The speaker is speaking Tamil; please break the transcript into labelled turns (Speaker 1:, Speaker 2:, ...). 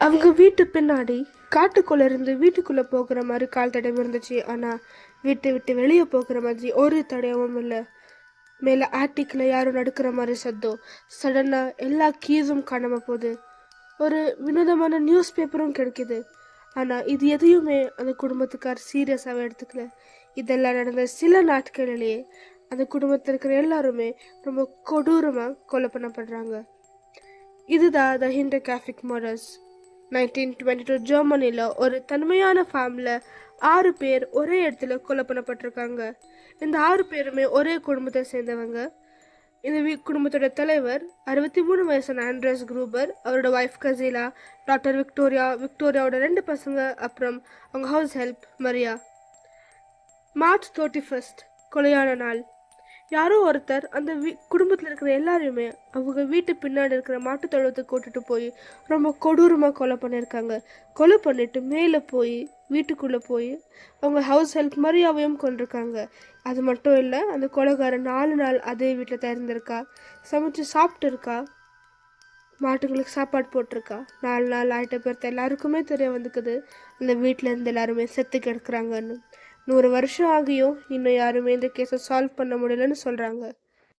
Speaker 1: அவங்க வீட்டு பின்னாடி காட்டுக்குள்ளே இருந்து வீட்டுக்குள்ளே போகிற மாதிரி கால் தடயம் இருந்துச்சு. ஆனால் வீட்டை விட்டு வெளியே போகிற மாதிரி ஒரு தடயமும் இல்லை. மேலே ஆட்டிக்கில் யாரும் நடக்கிற மாதிரி சத்தம். சடனாக எல்லா கீஸும் காணாமல் போகுது. ஒரு வினோதமான நியூஸ் பேப்பரும் கிடைக்கிது. ஆனால் இது எதையுமே அந்த குடும்பத்துக்கார் சீரியஸாகவே எடுத்துக்கல. இதெல்லாம் நடந்த சில நாட்களிலேயே அந்த குடும்பத்தில் இருக்கிற எல்லாருமே ரொம்ப கொடூரமாக கொலை பண்ணப்படுறாங்க. இதுதான் த ஹிண்டர்காஃபிக் மர்டர்ஸ். 1922 ஜெர்மனியில் ஒரு தனிமையான ஃபேமிலியில் 6 பேர் ஒரே இடத்துல கொலை பண்ணப்பட்டிருக்காங்க. இந்த 6 பேருமே ஒரே குடும்பத்தை சேர்ந்தவங்க. இந்த குடும்பத்தோட தலைவர் 63 வயசான ஆண்ட்ரஸ் குரூபர், அவரோட ஒய்ஃப் கசீலா, டாக்டர் விக்டோரியாவோட 2 பசங்க, அப்புறம் அவங்க ஹவுஸ் ஹெல்ப் மரியா. மார்ச் 31 கொலையான நாள். யாரோ ஒருத்தர் அந்த குடும்பத்தில் இருக்கிற எல்லாரையுமே அவங்க வீட்டு பின்னாடி இருக்கிற மாட்டு தொழுவத்துக்கு கூட்டிட்டு போய் ரொம்ப கொடூரமாக கொலை பண்ணியிருக்காங்க. கொலை பண்ணிட்டு மேலே போய் வீட்டுக்குள்ளே போய் அவங்க ஹவுஸ் ஹெல்ப் மரியாவையும் கொண்டிருக்காங்க. அது மட்டும் இல்லை, அந்த கொலைகாரன் 4 நாள் அதே வீட்டில் தான் இருந்திருக்கா, சமைச்சு சாப்பிட்டு இருக்கா, மாட்டுங்களுக்கு சாப்பாடு போட்டிருக்கா. 4 நாள் ஆகிட்ட பேர்த்த எல்லாருக்குமே தெரிய வந்துக்குது அந்த வீட்டில் இருந்து எல்லாருமே செத்து கிடக்குறாங்கன்னு. 100 வருஷம் ஆகியும் இன்னும் யாருமே இந்த கேஸை சால்வ் பண்ண முடியலன்னு சொல்கிறாங்க.